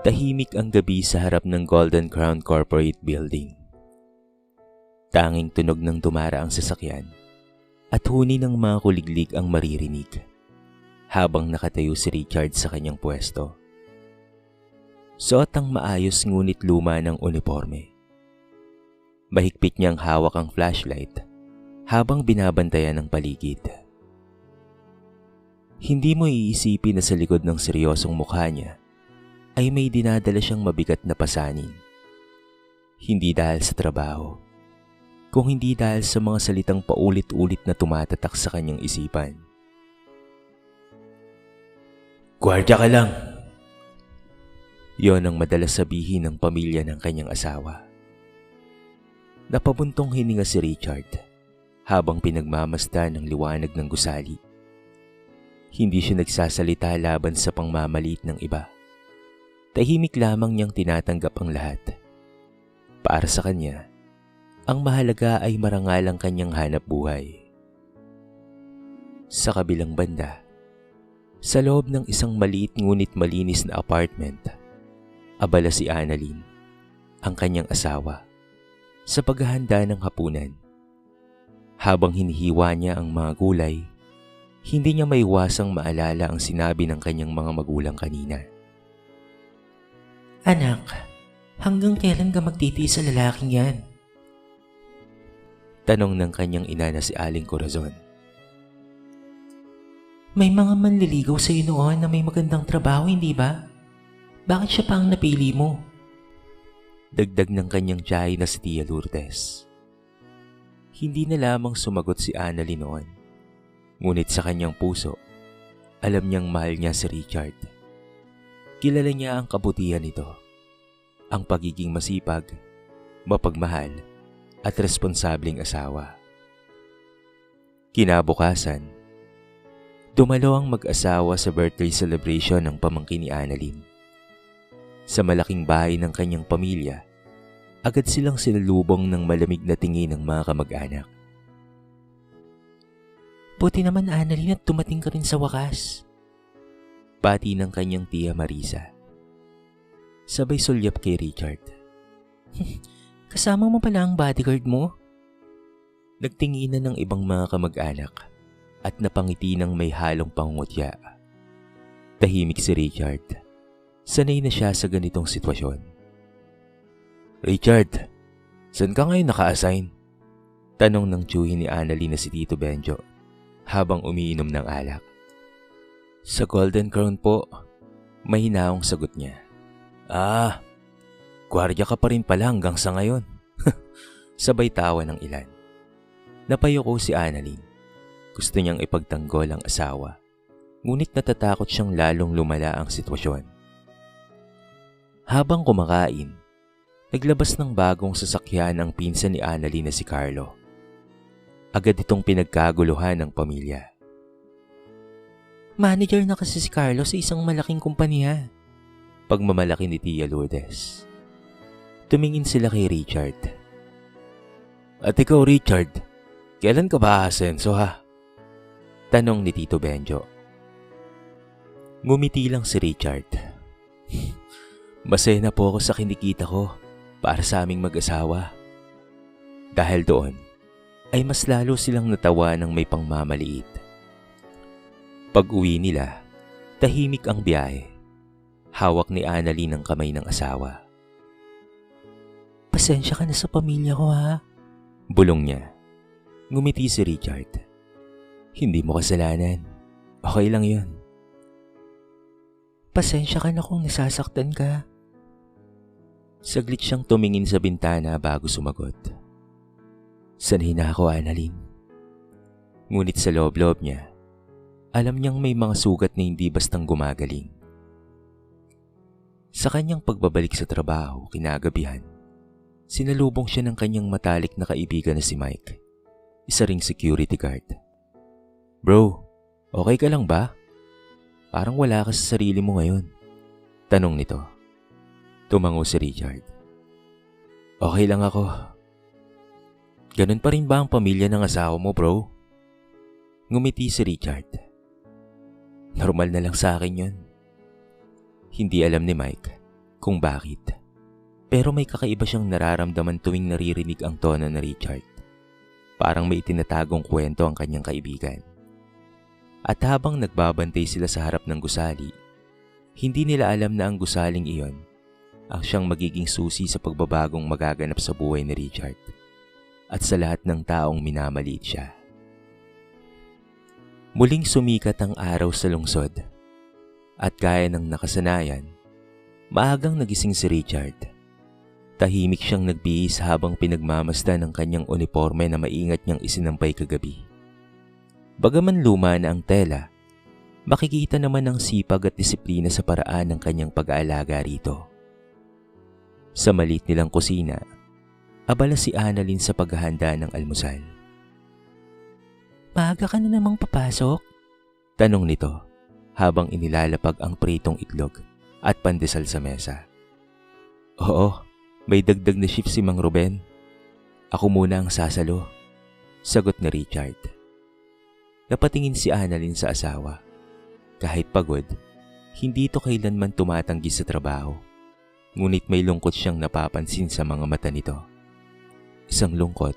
Tahimik ang gabi sa harap ng Golden Crown Corporate Building. Tanging tunog ng dumara ang sasakyan at huni ng mga kuliglig ang maririnig habang nakatayo si Richard sa kanyang pwesto. Suot ang maayos ngunit luma ng uniforme. Mahigpit niyang hawak ang flashlight habang binabantayan ang paligid. Hindi mo iisipin na sa likod ng seryosong mukha niya ay may dinadala siyang mabigat na pasanin. Hindi dahil sa trabaho, kung hindi dahil sa mga salitang paulit-ulit na tumatatak sa kanyang isipan. "Gwardiya ka lang!" Yon ang madalas sabihin ng pamilya ng kanyang asawa. Napabuntong hininga si Richard habang pinagmamasdan ng liwanag ng gusali. Hindi siya nagsasalita laban sa pangmamaliit ng iba. Tahimik lamang niyang tinatanggap ang lahat. Para sa kanya, ang mahalaga ay marangal ang kanyang hanap buhay. Sa kabilang banda, sa loob ng isang maliit ngunit malinis na apartment, abala si Annalyn, ang kanyang asawa, sa paghahanda ng hapunan. Habang hinihiwa niya ang mga gulay, hindi niya maiwasang maalala ang sinabi ng kanyang mga magulang kanina. "Anak, hanggang kailan ka magtitiis sa lalaking yan?" Tanong ng kanyang ina na si Aling Corazon. "May mga manliligaw sa iyo noon na may magandang trabaho, hindi ba? Bakit siya pa ang napili mo?" Dagdag ng kanyang tiyahin na si Tia Lourdes. Hindi na lamang sumagot si Annalyn noon. Ngunit sa kanyang puso, alam niyang mahal niya si Richard. Kilala niya ang kabutihan nito, ang pagiging masipag, mapagmahal, at responsableng asawa. Kinabukasan, dumalo ang mag-asawa sa birthday celebration ng pamangkin ni Annalyn. Sa malaking bahay ng kanyang pamilya, agad silang sinalubong ng malamig na tingin ng mga kamag-anak. "Buti naman, Annalyn, at dumating ka rin sa wakas." Pati ng kanyang tiya Marisa. Sabay sulyap kay Richard. "Kasama mo pala ang bodyguard mo?" Nagtinginan ng ibang mga kamag-anak at napangiti ng may halong pangungutya. Tahimik si Richard. Sanay na siya sa ganitong sitwasyon. "Richard, saan ka ngayon naka-assign?" Tanong ng tiyuhin ni Annalyn na si Tito Benjo habang umiinom ng alak. "Sa Golden Crown po," mahinaong sagot niya. "Ah, gwardiya ka pa rin pala hanggang sa ngayon." Sabay tawa ng ilan. Napayuko si Annalyn. Gusto niyang ipagtanggol ang asawa, ngunit natatakot siyang lalong lumala ang sitwasyon. Habang kumakain, naglabas ng bagong sasakyan ang pinsan ni Annalyn na si Carlo. Agad itong pinagkaguluhan ng pamilya. "Manager na kasi si Carlos sa isang malaking kumpanya." Pagmamalaki ni Tia Lourdes. Tumingin sila kay Richard. "At ikaw, Richard, kailan ka ba aasenso, ha?" Tanong ni Tito Benjo. Ngumiti lang si Richard. "Masaya na po ako sa kinikita ko para sa aming mag-asawa." Dahil doon, ay mas lalo silang natawa ng may pangmamaliit. Pag-uwi nila, tahimik ang biyahe. Hawak ni Annalyn ang kamay ng asawa. "Pasensya ka na sa pamilya ko, ha?" Bulong niya. Ngumiti si Richard. "Hindi mo kasalanan. Okay lang yun." "Pasensya ka na kung nasasaktan ka." Saglit siyang tumingin sa bintana bago sumagot. "Sanay na ako, Annalyn." Ngunit sa loob-loob niya, alam niyang may mga sugat na hindi bastang gumagaling. Sa kanyang pagbabalik sa trabaho kinagabihan, sinalubong siya ng kanyang matalik na kaibigan na si Mike, isa ring security guard. "Bro, okay ka lang ba? Parang wala ka sa sarili mo ngayon." Tanong nito. Tumango si Richard. "Okay lang ako." "Ganun pa rin ba ang pamilya ng asawa mo, bro?" Ngumiti si Richard. "Normal na lang sa akin yun." Hindi alam ni Mike kung bakit. Pero may kakaiba siyang nararamdaman tuwing naririnig ang tono ni Richard. Parang may itinatagong kwento ang kanyang kaibigan. At habang nagbabantay sila sa harap ng gusali, hindi nila alam na ang gusaling iyon ang siyang magiging susi sa pagbabagong magaganap sa buhay ni Richard at sa lahat ng taong minamaliit siya. Muling sumikat ang araw sa lungsod at gaya ng nakasanayan, maagang nagising si Richard. Tahimik siyang nagbihis habang pinagmamasdan ng kanyang uniforme na maingat niyang isinampay kagabi. Bagaman luma na ang tela, makikita naman ang sipag at disiplina sa paraan ng kanyang pag-aalaga rito. Sa maliit nilang kusina, abala si Annalyn sa paghahanda ng almusal. Maaga ka na namang papasok? Tanong nito habang inilalapag ang pritong itlog at pandesal sa mesa. Oo, may dagdag na shift si Mang Ruben. Ako muna ang sasalo, sagot ni Richard. Napatingin si Annalyn sa asawa. Kahit pagod, hindi ito kailanman tumatanggi sa trabaho. Ngunit may lungkot siyang napapansin sa mga mata nito. Isang lungkot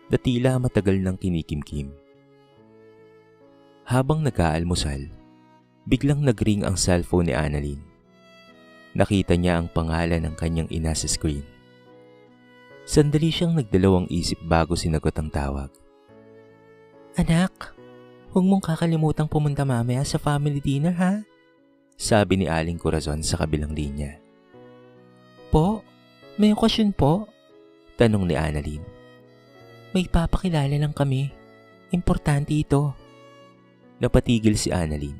na tila matagal nang kinikimkim. Habang nag-aalmusal, biglang nag-ring ang cellphone ni Annalyn. Nakita niya ang pangalan ng kanyang ina sa screen. Sandali siyang nagdalawang isip bago sinagot ang tawag. Anak, huwag mong kakalimutang pumunta mamaya sa family dinner ha? Sabi ni Aling Corazon sa kabilang linya. Po, may okasyon po? Tanong ni Annalyn. May papakilala lang kami. Importante ito. Napatigil si Annalyn.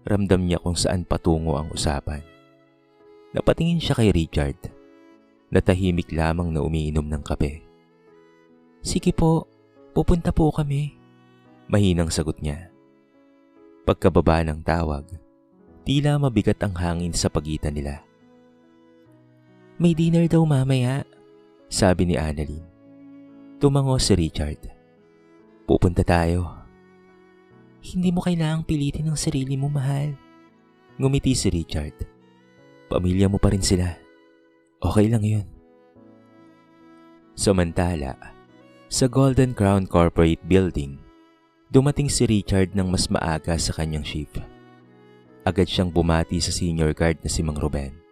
Ramdam niya kung saan patungo ang usapan. Napatingin siya kay Richard. Natahimik lamang na umiinom ng kape. Sige po, pupunta po kami. Mahinang sagot niya. Pagkababa ng tawag, tila mabigat ang hangin sa pagitan nila. May dinner daw mamaya, sabi ni Annalyn. Tumango si Richard. Pupunta tayo. Hindi mo kailangang pilitin ang sarili mo, mahal. Ngumiti si Richard. Pamilya mo pa rin sila. Okay lang yun. Samantala, sa Golden Crown Corporate Building, dumating si Richard ng mas maaga sa kanyang shift. Agad siyang bumati sa senior guard na si Mang Ruben.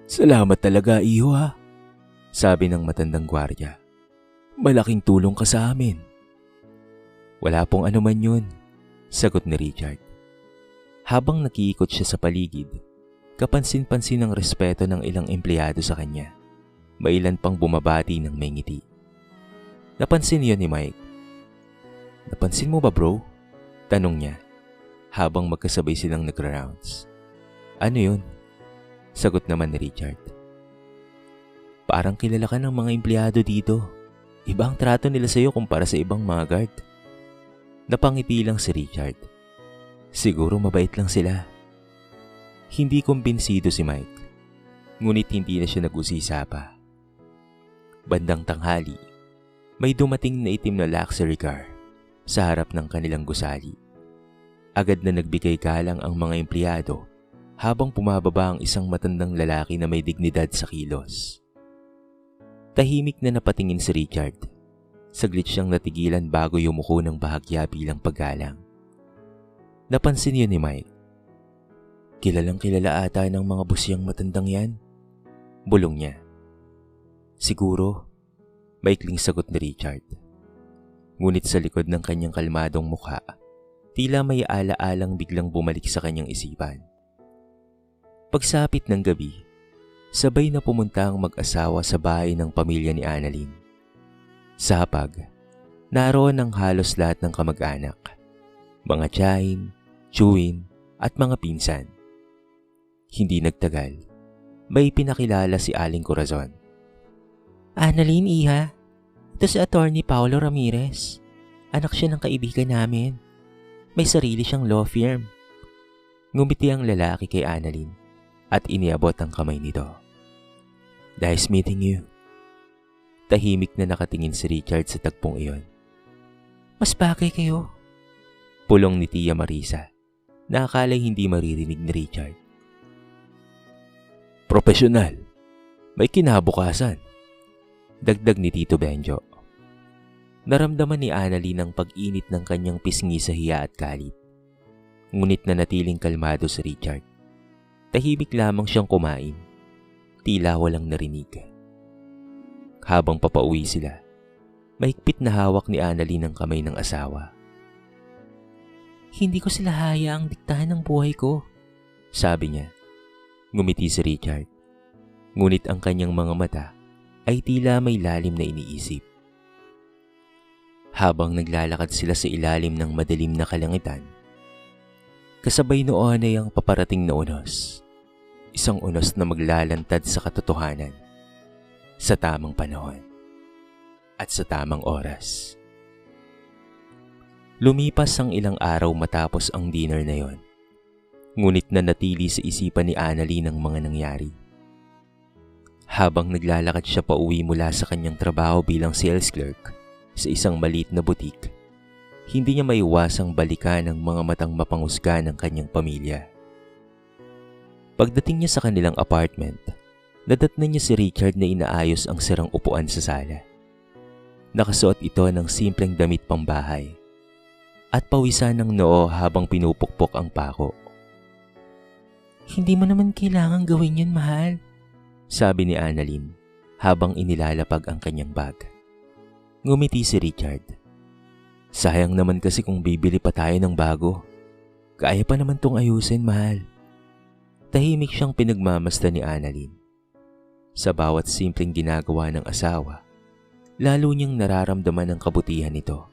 Salamat talaga, iho ha, sabi ng matandang gwardiya. Malaking tulong ka sa amin. Wala pong anuman yun, sagot ni Richard. Habang nakiikot siya sa paligid, kapansin-pansin ang respeto ng ilang empleyado sa kanya. May ilan pang bumabati ng may ngiti. Napansin yun ni Mike. Napansin mo ba bro? Tanong niya, habang magkasabay silang nagra-rounds. Ano yun? Sagot naman ni Richard. Parang kilala ka ng mga empleyado dito. Iba ang trato nila sa'yo kumpara sa ibang mga guard. Napangiti lang si Richard. Siguro mabait lang sila. Hindi kumbinsido si Mike. Ngunit hindi na siya nag-usisa pa. Bandang tanghali, may dumating na itim na luxury car sa harap ng kanilang gusali. Agad na nagbigay galang ang mga empleyado habang pumababa ang isang matandang lalaki na may dignidad sa kilos. Tahimik na napatingin si Richard. Saglit siyang natigilan bago yumuko ng bahagya bilang paggalang. Napansin yun ni Mike. Kilalang kilala ata ng mga busyang matandang yan. Bulong niya. Siguro, maikling sagot ni Richard. Ngunit sa likod ng kanyang kalmadong mukha, tila may ala-alang biglang bumalik sa kanyang isipan. Pagsapit ng gabi, sabay na pumunta ang mag-asawa sa bahay ng pamilya ni Annalyn. Sa hapag, naroon ang halos lahat ng kamag-anak, mga tiyahin, tiyuhin at mga pinsan. Hindi nagtagal, may pinakilala si Aling Corazon. Annalyn, iha, ito si Attorney Paulo Ramirez. Anak siya ng kaibigan namin. May sarili siyang law firm. Ngumiti ang lalaki kay Annalyn at iniabot ang kamay nito. Nice meeting you. Tahimik na nakatingin si Richard sa tagpong iyon. Mas bagay kayo. Pulong ni Tia Marisa na akala'y hindi maririnig ni Richard. Profesional. May kinabukasan. Dagdag ni Tito Benjo. Naramdaman ni Annalyn ang pag-init ng kanyang pisngi sa hiya at galit. Ngunit nanatiling kalmado si Richard. Tahimik lamang siyang kumain. Tila walang narinig. Habang papauwi sila, mahigpit na hawak ni Annalyn ang kamay ng asawa. Hindi ko sila hayaang diktahan ng buhay ko, sabi niya. Ngumiti si Richard. Ngunit ang kanyang mga mata ay tila may lalim na iniisip. Habang naglalakad sila sa ilalim ng madilim na kalangitan, kasabay noon ay ang paparating na unos. Isang unos na maglalantad sa katotohanan, sa tamang panahon, at sa tamang oras. Lumipas ang ilang araw matapos ang dinner na yon. Ngunit nanatili sa isipan ni Annalyn ang mga nangyari. Habang naglalakad siya pauwi mula sa kanyang trabaho bilang sales clerk sa isang maliit na butik, hindi niya maiwasang balikan ang mga matang mapanghusga ng kanyang pamilya. Pagdating niya sa kanilang apartment, nadatnan niya si Richard na inaayos ang sirang upuan sa sala. Nakasuot ito ng simpleng damit pambahay at pawisan ng noo habang pinupukpok ang pako. Hindi mo naman kailangan gawin yun, mahal, sabi ni Annalyn habang inilalapag ang kanyang bag. Ngumiti si Richard. Sayang naman kasi kung bibili pa tayo ng bago. Kaya pa naman tong ayusin, mahal. Tahimik siyang pinagmamasdan ni Annalyn. Sa bawat simpleng ginagawa ng asawa, lalo niyang nararamdaman ang kabutihan nito.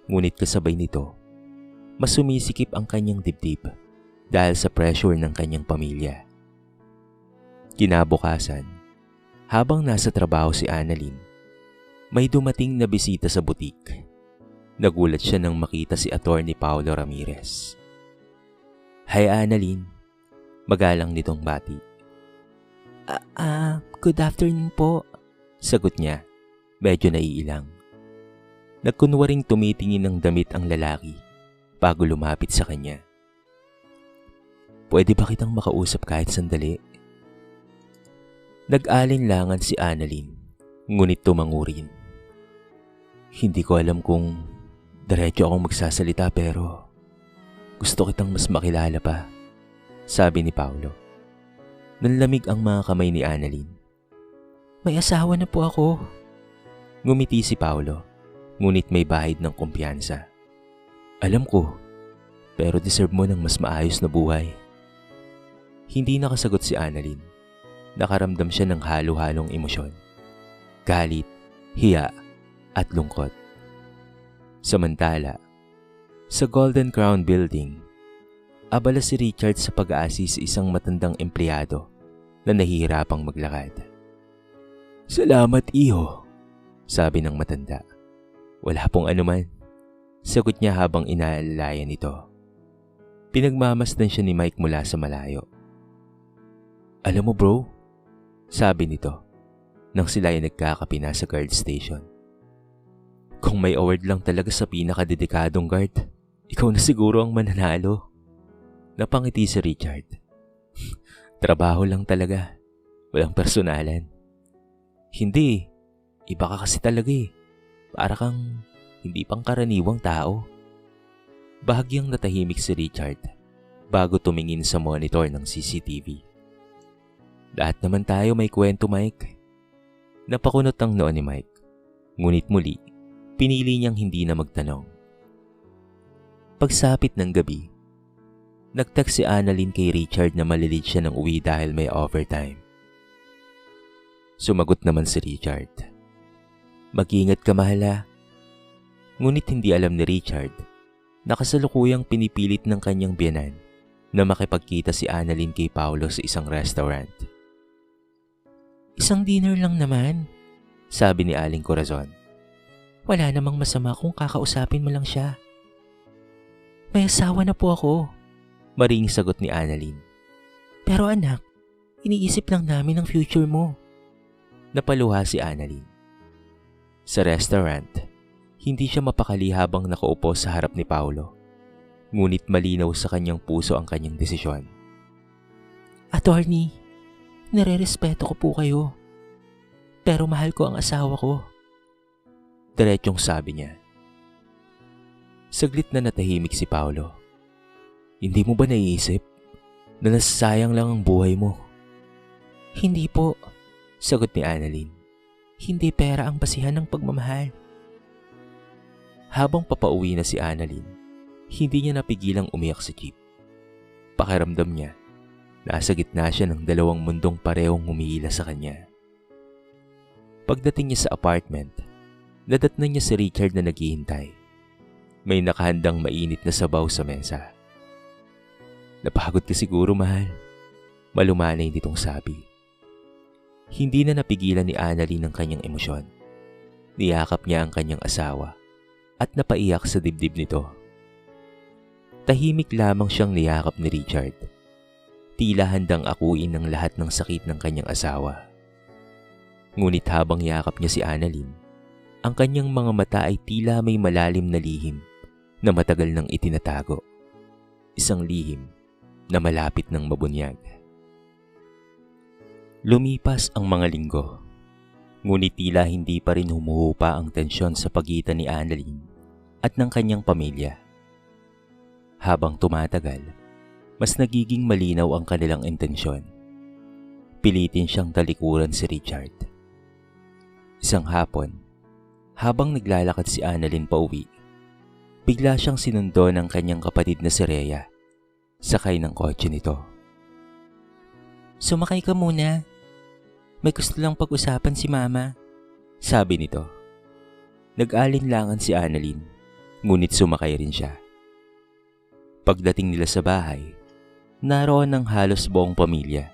Ngunit kasabay nito, mas sumisikip ang kanyang dibdib dahil sa pressure ng kanyang pamilya. Kinabukasan, habang nasa trabaho si Annalyn, may dumating na bisita sa butik. Nagulat siya nang makita si Atty. Paulo Ramirez. Hi Annalyn, magalang nitong bati. Good afternoon po, sagot niya, medyo naiilang. Nagkunwaring tumitingin ng damit ang lalaki bago lumapit sa kanya. Pwede ba kitang makausap kahit sandali? Nag-alinlangan si Annalyn, ngunit tumango rin. Hindi ko alam kung diretso akong magsasalita pero gusto kitang mas makilala pa, sabi ni Paulo. Nanlamig ang mga kamay ni Annalyn. May asawa na po ako. Ngumiti si Paulo, ngunit may bahid ng kumpiyansa. Alam ko, pero deserve mo ng mas maayos na buhay. Hindi nakasagot si Annalyn. Nakaramdam siya ng halo-halong emosyon. Galit, hiya, at lungkot. Samantala, sa Golden Crown Building, abala si Richard sa pag-aasis sa isang matandang empleyado na nahihirapang maglakad. Salamat, iho, sabi ng matanda. Wala pong anuman, sagot niya habang inaalalayan ito. Pinagmamasdan siya ni Mike mula sa malayo. Alam mo bro, sabi nito nang sila ay nagkakape na sa guard station. Kung may award lang talaga sa pinakadedikadong guard, ikaw na siguro ang mananalo. Napangiti si Richard. Trabaho lang talaga, walang personalan. Hindi, iba ka kasi talaga eh. Para kang hindi pangkaraniwang tao. Bahagyang natahimik si Richard bago tumingin sa monitor ng CCTV. Lahat naman tayo may kwento, Mike. Napakunot ang noo ni Mike. Ngunit muli, pinili niyang hindi na magtanong. Pagsapit ng gabi, nag-text si Annalyn kay Richard na malilate siya ng uwi dahil may overtime. Sumagot naman si Richard. Mag-ingat ka, mahala. Ngunit hindi alam ni Richard na kasalukuyang pinipilit ng kanyang biyanan na makipagkita si Annalyn kay Paulo sa isang restaurant. Isang dinner lang naman, sabi ni Aling Corazon. Wala namang masama kung kakausapin mo lang siya. May asawa na po ako, maring sagot ni Annalyn. Pero anak, iniisip lang namin ang future mo. Napaluha si Annalyn. Sa restaurant, hindi siya mapakali habang nakaupo sa harap ni Paulo. Ngunit malinaw sa kanyang puso ang kanyang desisyon. Attorney, Nire-respeto ko po kayo. Pero mahal ko ang asawa ko. Diretsyong sabi niya. Saglit na natahimik si Paolo. Hindi mo ba naiisip na nasasayang lang ang buhay mo? Hindi po, Sagot ni Annalyn. hindi pera ang basihan ng pagmamahal. Habang papauwi na si Annalyn, hindi niya napigilang umiyak sa jeep. Pakiramdam niya, nasa gitna siya ng dalawang mundong parehong humihila sa kanya. Pagdating niya sa apartment, nadatnan niya si Richard na naghihintay. May nakahandang mainit na sabaw sa mesa. Napagod ka siguro, mahal. Malumanay nitong sabi. Hindi na napigilan ni Annalyn ang kanyang emosyon. Niyakap niya ang kanyang asawa at napaiyak sa dibdib nito. Tahimik lamang siyang niyakap ni Richard. Tila handang akuin ng lahat ng sakit ng kanyang asawa. Ngunit habang yakap niya si Annalyn, ang kanyang mga mata ay tila may malalim na lihim na matagal nang itinatago. Isang lihim na malapit ng mabunyag. Lumipas ang mga linggo, ngunit tila hindi pa rin humuhupa ang tensyon sa pagitan ni Annalyn at ng kanyang pamilya. Habang tumatagal, mas nagiging malinaw ang kanilang intensyon. Pilitin siyang talikuran si Richard. Isang hapon, habang naglalakad si Annalyn pauwi, bigla siyang sinundo ng kanyang kapatid na si Rhea, sakay ng kotse nito. Sumakay ka muna. May gusto lang pag-usapan si Mama, sabi nito. Nag-alinlangan si Annalyn, ngunit sumakay rin siya. Pagdating nila sa bahay, naroon ang halos buong pamilya.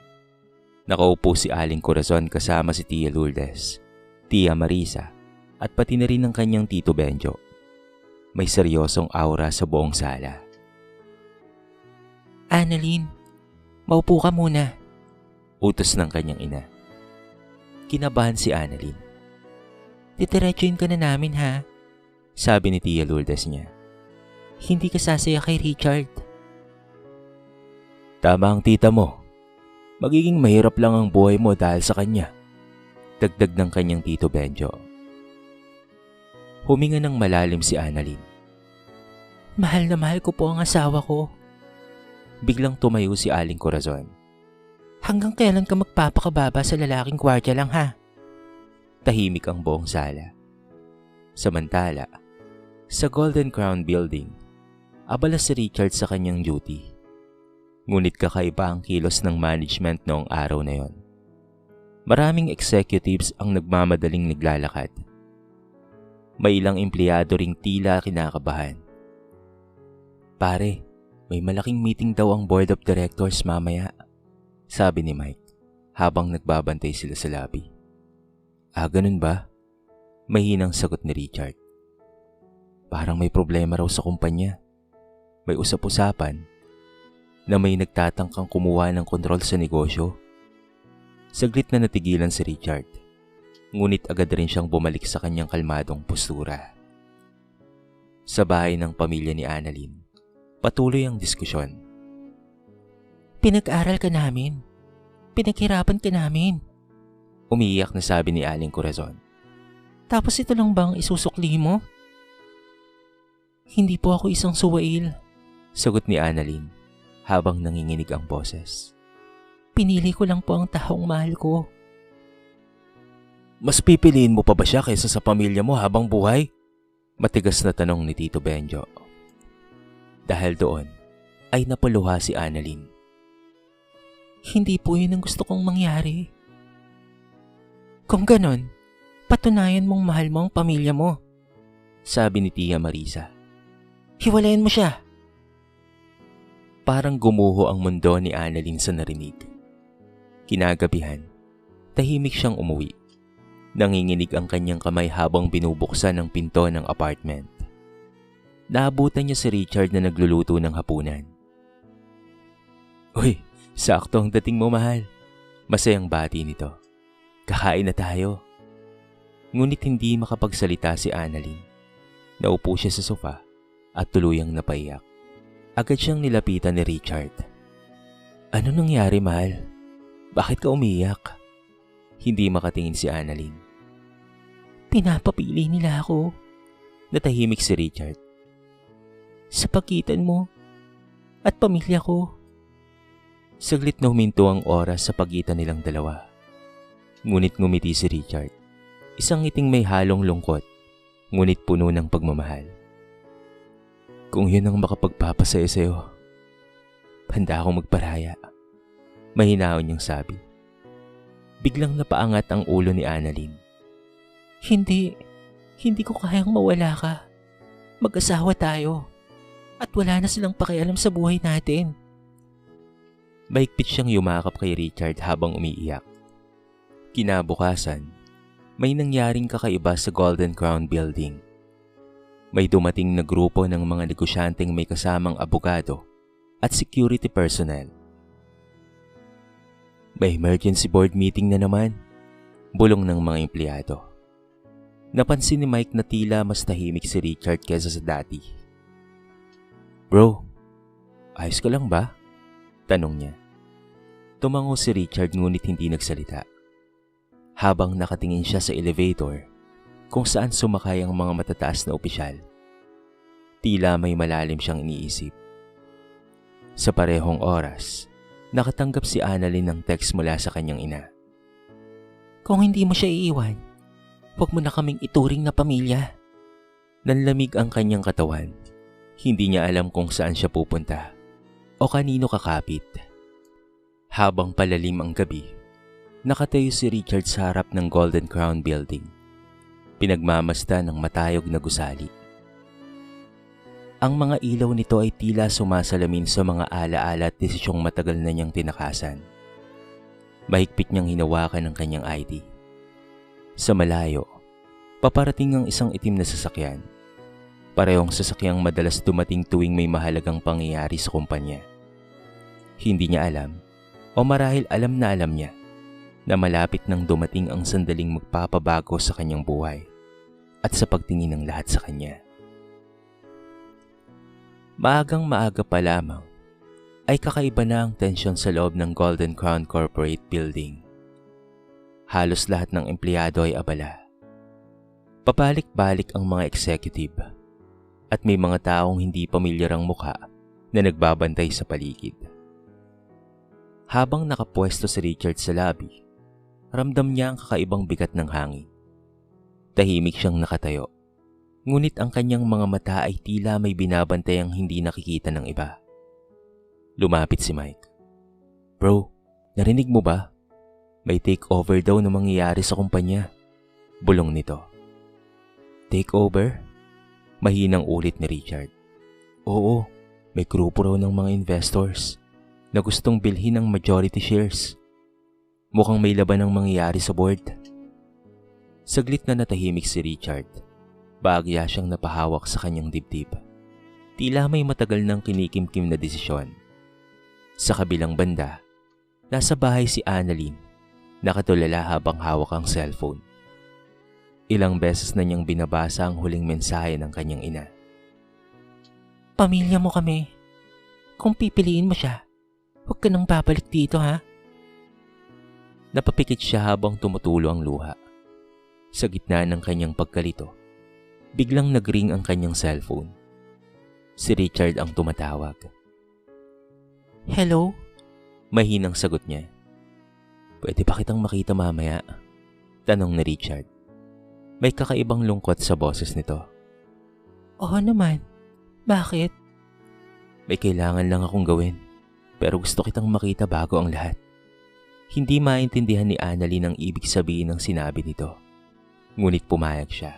Nakaupo si Aling Corazon kasama si Tia Lourdes, Tia Marisa, at pati na rin ang kanyang Tito Benjo. May seryosong aura sa buong sala. Annalyn, maupo ka muna, utos ng kanyang ina. Kinabahan si Annalyn. Didiretsuhin ka na namin ha, sabi ni Tia Lourdes niya. Hindi ka sasaya kay Richard. Tama ang tita mo. Magiging mahirap lang ang buhay mo dahil sa kanya. Dagdag ng kanyang Tito Benjo. Huminga ng malalim si Annalyn. Mahal na mahal ko po ang asawa ko. Biglang tumayo si Aling Corazon. Hanggang kailan ka magpapakababa sa lalaking gwardiya lang ha? Tahimik ang buong sala. Samantala, sa Golden Crown Building, abala si Richard sa kanyang duty. Ngunit kakaiba ang kilos ng management noong araw na yon. Maraming executives ang nagmamadaling naglalakad. May ilang empleyado ring tila kinakabahan. Pare, may malaking meeting daw ang board of directors mamaya, sabi ni Mike habang nagbabantay sila sa lobby. Ganun ba? Mahinang sagot ni Richard. Parang may problema raw sa kumpanya. May usap-usapan na may nagtatangkang kumuha ng kontrol sa negosyo. Saglit na natigilan si Richard, ngunit agad rin siyang bumalik sa kanyang kalmadong postura. Sa bahay ng pamilya ni Annalyn, patuloy ang diskusyon. Pinag-aral ka namin. Pinaghirapan ka namin. Umiiyak na sabi ni Aling Corazon. Tapos ito lang bang isusukli mo? Hindi po ako isang suwail, sagot ni Annalyn habang nanginginig ang boses. Pinili ko lang po ang taong mahal ko. Mas pipiliin mo pa ba siya kaysa sa pamilya mo habang buhay? Matigas na tanong ni Tito Benjo. Dahil doon ay napuluha si Annalyn. Hindi po yun ang gusto kong mangyari. Kung ganon, patunayan mong mahal mo ang pamilya mo, sabi ni Tia Marisa. Hiwalayan mo siya. Parang gumuho ang mundo ni Annalyn sa narinig. Kinagabihan, tahimik siyang umuwi. Nanginginig ang kanyang kamay habang binubuksan ang pinto ng apartment. Naabutan niya si Richard na nagluluto ng hapunan. Uy, sakto ang dating mo, mahal. Masayang bati nito. Kakain na tayo. Ngunit hindi makapagsalita si Annalyn. Naupo siya sa sofa at tuluyang napaiyak. Agad siyang nilapitan ni Richard. Ano nangyari, mahal? Bakit ka umiyak? Hindi makatingin si Annalyn. Pinapapili nila ako Natahimik si Richard. sa pagitan mo at pamilya ko. Saglit na huminto ang oras sa pagitan nilang dalawa. Ngunit ngumiti si Richard. Isang ngiting may halong lungkot, ngunit puno ng pagmamahal. Kung yun ang makapagpapasaya sa'yo, handa akong magparaya. Mahinaon niyang sabi. Biglang napaangat ang ulo ni Annalyn. Hindi ko kayang mawala ka. Mag-asawa tayo. At wala na silang pakialam sa buhay natin. Mahigpit siyang yumakap kay Richard habang umiiyak. Kinabukasan, may nangyaring kakaiba sa Golden Crown Building. May dumating na grupo ng mga negosyanteng may kasamang abogado at security personnel. May emergency board meeting na naman, bulong ng mga empleyado. Napansin ni Mike na tila mas tahimik si Richard kaysa sa dati. Bro, ayos ka lang ba? Tanong niya. Tumango si Richard ngunit hindi nagsalita. Habang nakatingin siya sa elevator kung saan sumakay ang mga matataas na opisyal, tila may malalim siyang iniisip. Sa parehong oras, nakatanggap si Annalyn ng text mula sa kanyang ina. Kung hindi mo siya iiwan, huwag mo na kaming ituring na pamilya. Nanlamig ang kanyang katawan. Hindi niya alam kung saan siya pupunta o kanino kakapit. Habang palalim ang gabi, nakatayo si Richard sa harap ng Golden Crown Building. Pinagmamasdan ng matayog na gusali. Ang mga ilaw nito ay tila sumasalamin sa mga alaala at desisyong matagal na niyang tinakasan. Mahigpit niyang hinawakan ang kanyang ID. Sa malayo, paparating ang isang itim na sasakyan. Parehong sasakyang madalas dumating tuwing may mahalagang pangyayari sa kumpanya. Hindi niya alam, o marahil alam niya, na malapit nang dumating ang sandaling magpapabago sa kanyang buhay at sa pagtingin ng lahat sa kanya. Maagang maaga pa lamang ay kakaiba na ang tensyon sa loob ng Golden Crown Corporate Building. Halos lahat ng empleyado ay abala. Papalik-balik ang mga executive at may mga taong hindi pamilyar ang mukha na nagbabantay sa paligid. Habang nakapwesto si Richard sa lobby, ramdam niya ang kakaibang bigat ng hangin. Tahimik siyang nakatayo, ngunit ang kanyang mga mata ay tila may binabantay ang hindi nakikita ng iba. Lumapit si Mike. Bro, narinig mo ba? May takeover daw na mangyayari sa kumpanya. Bulong nito. Takeover? Mahinang ulit ni Richard. Oo, may grupo raw ng mga investors na gustong bilhin ng majority shares. Mukhang may laban ang mangyayari sa board. Saglit na natahimik si Richard. Baagya siyang napahawak sa kanyang dibdib. Tila may matagal nang kinikimkim na desisyon. Sa kabilang banda, nasa bahay si Annalyn, nakatulala habang hawak ang cellphone. Ilang beses na niyang binabasa ang huling mensahe ng kanyang ina. Pamilya mo kami. Kung pipiliin mo siya, huwag ka nang babalik dito ha. Napapikit siya habang tumutulo ang luha. Sa gitna ng kanyang pagkalito, biglang nagring ang kanyang cellphone. Si Richard ang tumatawag. Hello? Mahinang sagot niya. Pwede pa kitang makita mamaya? Tanong ni Richard. May kakaibang lungkot sa boses nito. Oo naman. Bakit? May kailangan lang akong gawin, pero gusto kitang makita bago ang lahat. Hindi maintindihan ni Annalyn ang ibig sabihin ng sinabi nito. Ngunit pumayag siya.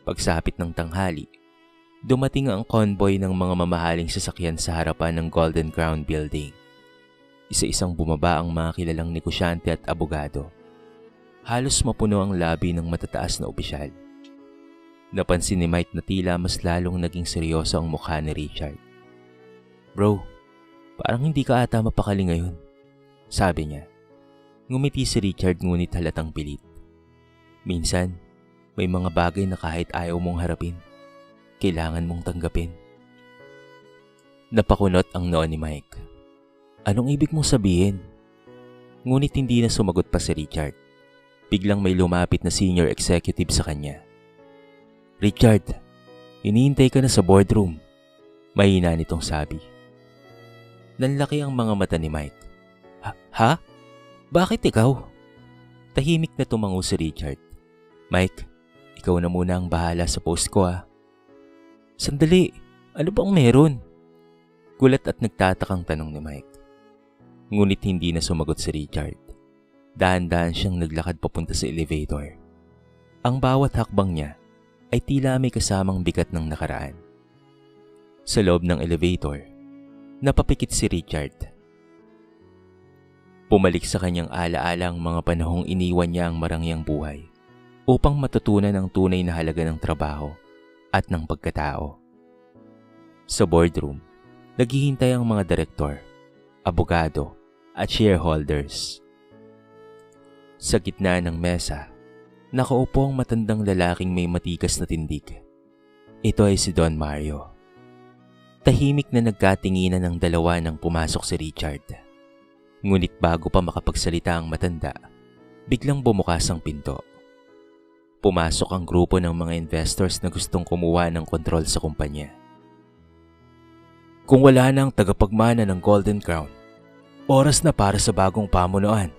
Pagsapit ng tanghali, dumating ang convoy ng mga mamahaling sasakyan sa harapan ng Golden Crown Building. Isa-isang bumaba ang mga kilalang negosyante at abogado. Halos mapuno ang lobby ng matataas na opisyal. Napansin ni Mike na tila mas lalong naging seryoso ang mukha ni Richard. Bro, parang hindi ka ata mapakali ngayon, sabi niya. Ngumiti si Richard ngunit halatang pilit. Minsan, may mga bagay na kahit ayaw mong harapin, kailangan mong tanggapin. Napakunot ang noo ni Mike. Anong ibig mong sabihin? Ngunit hindi na sumagot pa si Richard. Biglang may lumapit na senior executive sa kanya. "Richard, hinihintay ka na sa boardroom," mahina nitong sabi. Nanlaki ang mga mata ni Mike. Ha? Bakit ikaw?" Tahimik na tumango si Richard. "Mike, ikaw na muna ang bahala sa post ko ah." "Sandali, ano bang meron?" Gulat at nagtatakang tanong ni Mike. Ngunit hindi na sumagot si Richard. Dahan-dahan siyang naglakad papunta sa elevator. Ang bawat hakbang niya ay tila may kasamang bigat ng nakaraan. Sa loob ng elevator, napapikit si Richard. Pumalik sa kanyang alaala ang mga panahong iniwan niya ang marangyang buhay upang matutunan ang tunay na halaga ng trabaho at ng pagkatao. Sa boardroom, naghihintay ang mga direktor, abogado at shareholders. Sa gitna ng mesa, nakaupo ang matandang lalaking may matikas na tindig. Ito ay si Don Mario. Tahimik na nagkatinginan ng dalawa nang pumasok si Richard. Ngunit bago pa makapagsalita ang matanda, biglang bumukas ang pinto. Pumasok ang grupo ng mga investors na gustong kumuha ng kontrol sa kumpanya. "Kung wala na ang tagapagmana ng Golden Crown, oras na para sa bagong pamunuan,"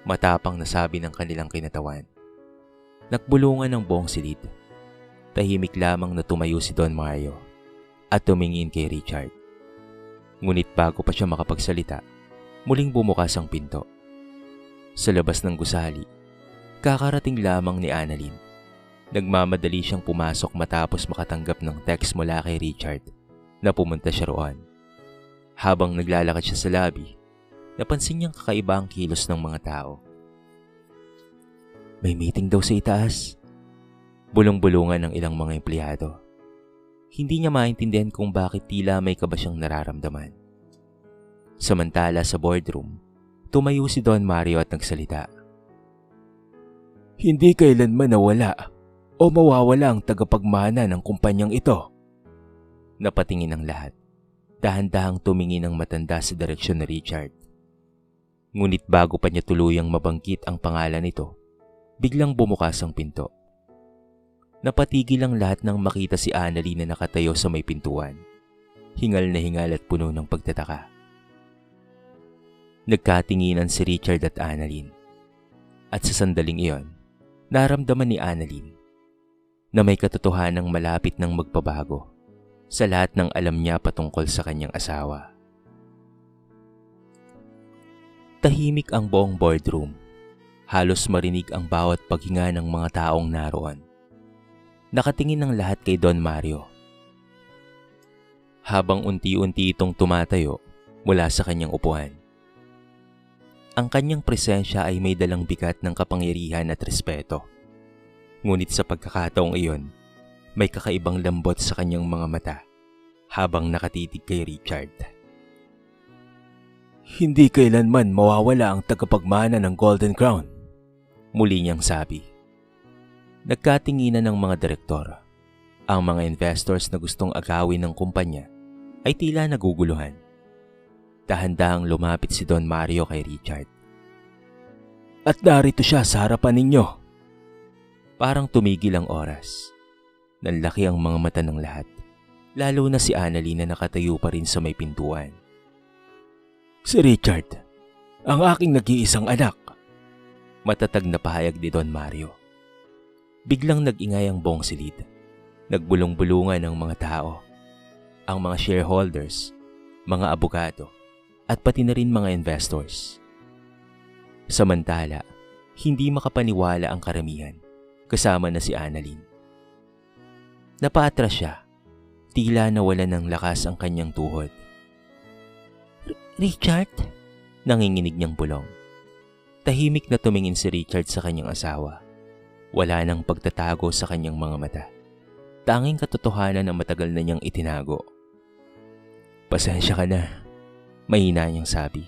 matapang na sabi ng kanilang kinatawan. Nakbulungan ng buong silid. Tahimik lamang na tumayo si Don Mario at tumingin kay Richard. Ngunit bago pa siya makapagsalita, muling bumukas ang pinto. Sa labas ng gusali, kakarating lamang ni Annalyn. Nagmamadali siyang pumasok matapos makatanggap ng text mula kay Richard na pumunta siya roon. Habang naglalakad siya sa lobby, napansin niyang kakaiba ang kilos ng mga tao. "May meeting daw sa itaas." Bulong-bulungan ng ilang mga empleyado. Hindi niya maintindihan kung bakit tila may kaba siyang nararamdaman. Samantala sa boardroom, tumayo si Don Mario at nagsalita. "Hindi kailanman nawala o mawawala ang tagapagmana ng kumpanyang ito." Napatingin ang lahat. Dahan-dahang tumingin ang matanda sa direksyon ni Richard. Ngunit bago pa niya tuluyang mabanggit ang pangalan nito, biglang bumukas ang pinto. Napatigil ang lahat nang makita si Annalyn na nakatayo sa may pintuan. Hingal na hingal at puno ng pagtataka. Nagkatinginan si Richard at Annalyn. At sa sandaling iyon, naramdaman ni Annalyn na may katotohanang malapit ng magbabago sa lahat ng alam niya patungkol sa kanyang asawa. Tahimik ang buong boardroom. Halos marinig ang bawat paghinga ng mga taong naroon. Nakatingin ang lahat kay Don Mario. Habang unti-unti itong tumatayo mula sa kanyang upuan. Ang kanyang presensya ay may dalang bigat ng kapangyarihan at respeto. Ngunit sa pagkakataong iyon, may kakaibang lambot sa kanyang mga mata habang nakatitig kay Richard. "Hindi kailanman mawawala ang tagapagmana ng Golden Crown," muli niyang sabi. Nagkatinginan ng mga direktor. Ang mga investors na gustong agawin ng kumpanya ay tila naguguluhan. Dahan-dahang lumapit si Don Mario kay Richard. "At narito siya sa harapan ninyo." Parang tumigil ang oras. Nanlaki ang mga mata ng lahat, lalo na si Annalyn na nakatayo pa rin sa may pintuan. "Si Richard, ang aking nag-iisang anak," matatag na pahayag ni Don Mario. Biglang nag-ingay ang buong silid. Nagbulong-bulungan ang mga tao, ang mga shareholders, mga abogado, at pati na rin mga investors. Samantala, hindi makapaniwala ang karamihan, kasama na si Annalyn. Napaatras siya, tila nawalan ng lakas ang kanyang tuhod. "Richard?" Nanginginig niyang bulong. Tahimik na tumingin si Richard sa kanyang asawa. Wala nang pagtatago sa kanyang mga mata. Tanging katotohanan ang matagal na niyang itinago. "Pasensya ka na," mahina niyang sabi.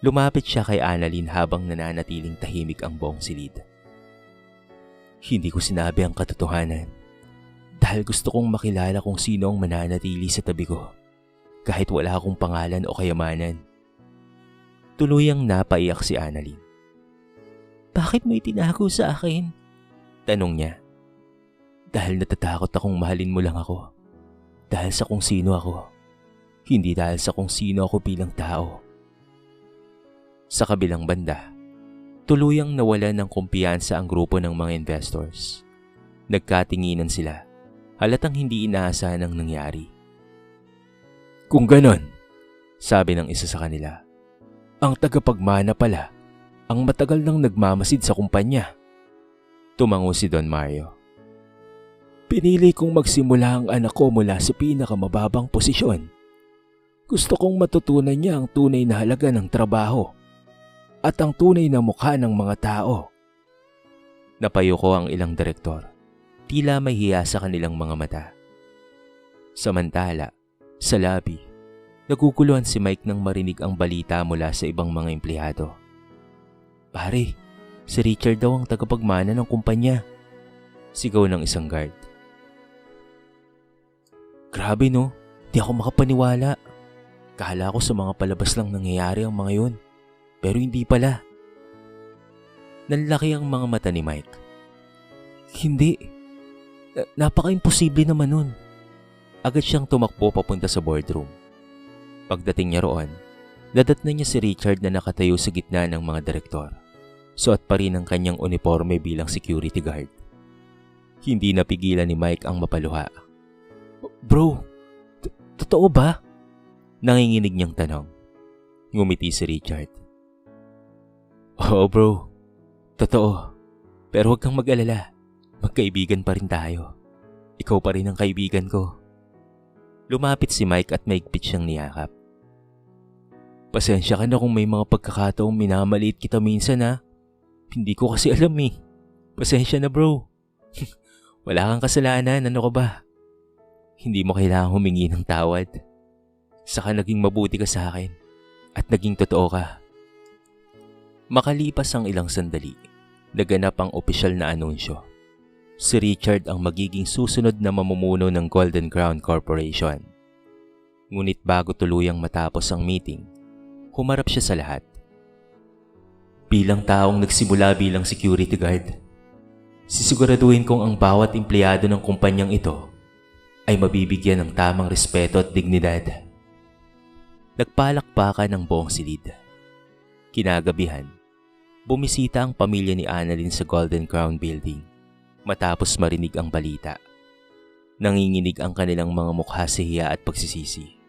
Lumapit siya kay Annalyn habang nananatiling tahimik ang buong silid. "Hindi ko sinabi ang katotohanan dahil gusto kong makilala kung sino ang mananatili sa tabi ko kahit wala akong pangalan o kayamanan. Tuluyang napaiyak si Annalyn. Bakit mo itinago sa akin? Tanong niya. Dahil natatakot akong mahalin mo lang ako. Dahil sa kung sino ako. Hindi dahil sa kung sino ako bilang tao. Sa kabilang banda, tuluyang nawalan ng kumpiyansa ang grupo ng mga investors. Nagkatinginan sila. Halatang hindi inaasahan ang nangyari. Kung ganon, sabi ng isa sa kanila, ang tagapagmana pala ang matagal nang nagmamasid sa kumpanya. Tumango si Don Mario. Pinili kong magsimula ang anak ko mula sa pinakamababang posisyon. Gusto kong matutunan niya ang tunay na halaga ng trabaho at ang tunay na mukha ng mga tao. Napayuko ang ilang direktor. Tila may hiya sa kanilang mga mata. Samantala, sa lobby, naguguluhan si Mike nang marinig ang balita mula sa ibang mga empleyado. Pare, si Richard daw ang tagapagmana ng kumpanya. Sigaw ng isang guard. Grabe no, di ako makapaniwala. Kala ko sa mga palabas lang nangyayari ang mga yun. Pero hindi pala. Nanlaki ang mga mata ni Mike. Hindi. Napaka-imposible naman nun. Agad siyang tumakbo papunta sa boardroom. Pagdating niya roon, dadatnan niya si Richard na nakatayo sa gitna ng mga direktor. Suot pa rin ang kanyang uniforme bilang security guard. Hindi napigilan ni Mike ang mapaluha. Bro, totoo ba? Nanginginig niyang tanong. Ngumiti si Richard. Oo bro, totoo. Pero huwag kang mag-alala. Magkaibigan pa rin tayo. Ikaw pa rin ang kaibigan ko. Lumapit si Mike at maigpit siyang niyakap. Pasensya ka na kung may mga pagkakataong minamaliit kita minsan ha. Hindi ko kasi alam eh. Pasensya na bro. Wala kang kasalanan, ano ka ba? Hindi mo kailangang humingi ng tawad. Saka naging mabuti ka sa akin. At naging totoo ka. Makalipas ang ilang sandali, naganap ang opisyal na anunsyo. Si Richard ang magiging susunod na mamumuno ng Golden Crown Corporation. Ngunit bago tuluyang matapos ang meeting, humarap siya sa lahat. Bilang taong nagsimula bilang security guard, sisiguraduhin kong ang bawat empleyado ng kumpanyang ito ay mabibigyan ng tamang respeto at dignidad. Nagpalakpakan ng buong silid. Kinagabihan, bumisita ang pamilya ni Annalyn sa Golden Crown Building. Matapos marinig ang balita, nanginginig ang kanilang mga mukha sa hiya at pagsisisi.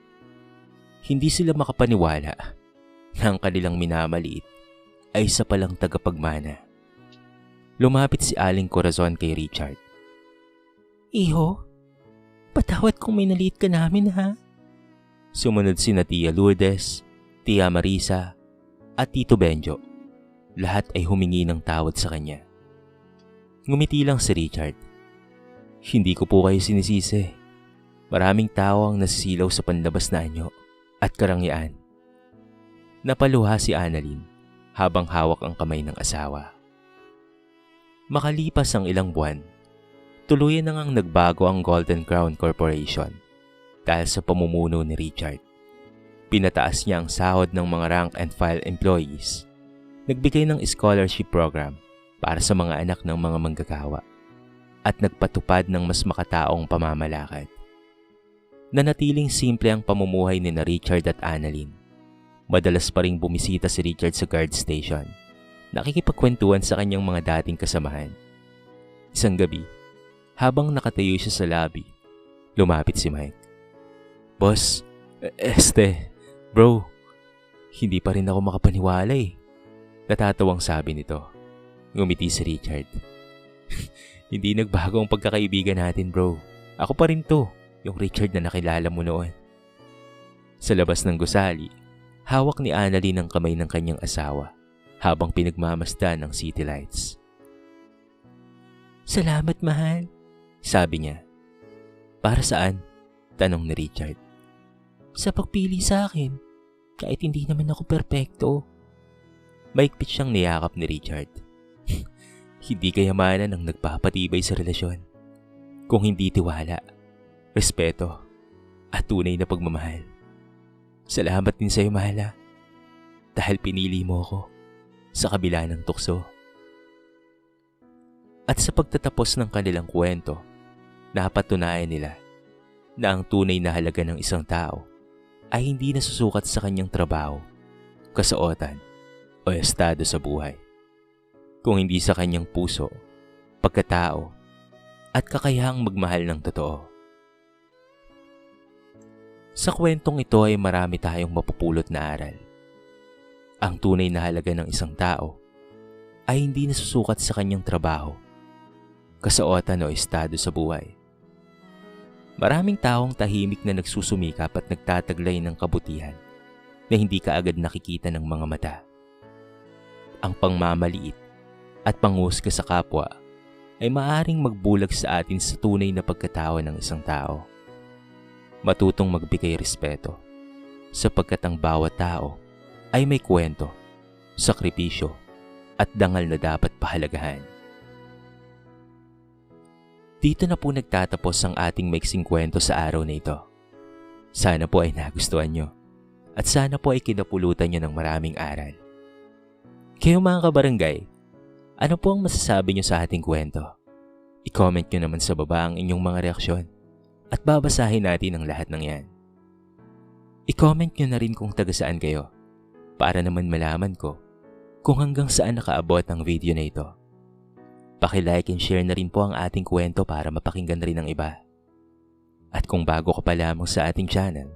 Hindi sila makapaniwala na ang kanilang minamaliit ay isa palang tagapagmana. Lumapit si Aling Corazon kay Richard. Iho, patawad kung minaliit ka namin ha. Sumunod sina Tia Lourdes, Tia Marisa at Tito Benjo. Lahat ay humingi ng tawad sa kanya. Ngumiti lang si Richard. Hindi ko po kayo sinisisi. Maraming tao ang nasisilaw sa panlabas na anyo at karangyaan. Napaluha si Annalyn habang hawak ang kamay ng asawa. Makalipas ang ilang buwan, tuluyan na ngang nagbago ang Golden Crown Corporation dahil sa pamumuno ni Richard. Pinataas niya ang sahod ng mga rank and file employees. Nagbigay ng scholarship program para sa mga anak ng mga manggagawa at nagpatupad ng mas makataong pamamalakad. Nanatiling simple ang pamumuhay ni na Richard at Annalyn. Madalas pa ring bumisita si Richard sa guard station. Nakikipagkwentuhan sa kanyang mga dating kasamahan. Isang gabi, habang nakatayo siya sa lobby, lumapit si Mike. Boss, bro, hindi pa rin ako makapaniwala eh. Natatawang sabi nito. Ngumiti si Richard. Hindi nagbago ang pagkakaibigan natin bro. Ako pa rin to, yung Richard na nakilala mo noon. Sa labas ng gusali, hawak ni Annalyn ang kamay ng kanyang asawa habang pinagmamasdan ng city lights. Salamat mahal, sabi niya. Para saan? Tanong ni Richard. Sa pagpili sa akin, kahit hindi naman ako perpekto. Maigpit siyang niyakap ni Richard. Hindi kayamanan ang nagpapatibay sa relasyon. Kung hindi tiwala, respeto, at tunay na pagmamahal. Salamat din sa'yo, mahala. dahil pinili mo ko sa kabila ng tukso. At sa pagtatapos ng kanilang kwento, napatunayan nila na ang tunay na halaga ng isang tao ay hindi nasusukat sa kanyang trabaho, kasuotan o estado sa buhay, kung hindi sa kanyang puso, pagkatao at kakayahang magmahal ng totoo. Sa kwentong ito ay marami tayong mapupulot na aral. Ang tunay na halaga ng isang tao ay hindi nasusukat sa kanyang trabaho, kasuotan o estado sa buhay. Maraming taong tahimik na nagsusumikap at nagtataglay ng kabutihan na hindi kaagad nakikita ng mga mata. Ang pangmamaliit at panghusga sa kapwa ay maaaring magbulag sa atin sa tunay na pagkatao ng isang tao. Matutong magbigay respeto, sapagkat ang bawat tao ay may kwento, sakripisyo at dangal na dapat pahalagahan. Dito na po nagtatapos ang ating maiksing kwento sa araw na ito. Sana po ay nagustuhan nyo at sana po ay kinapulutan nyo ng maraming aral. Kayo mga kabarangay, ano po ang masasabi nyo sa ating kwento? I-comment nyo naman sa baba ang inyong mga reaksyon at babasahin natin ang lahat ng yan. I-comment nyo na rin kung taga saan kayo para naman malaman ko kung hanggang saan nakaabot ang video na ito. Paki-like and share na rin po ang ating kwento para mapakinggan rin ng iba. At kung bago ka pa lamang sa ating channel,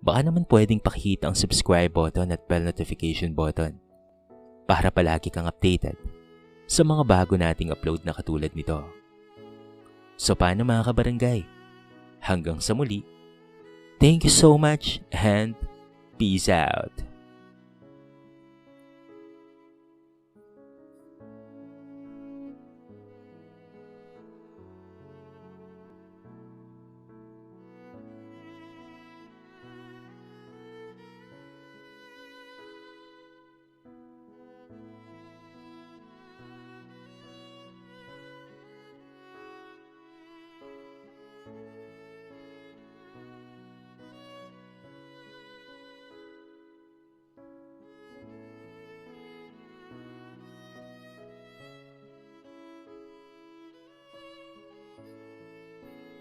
baka naman pwedeng pakihita ang subscribe button at bell notification button para palagi kang updated sa mga bago nating upload na katulad nito. So paano mga kabarangay? Hanggang sa muli. Thank you so much and peace out.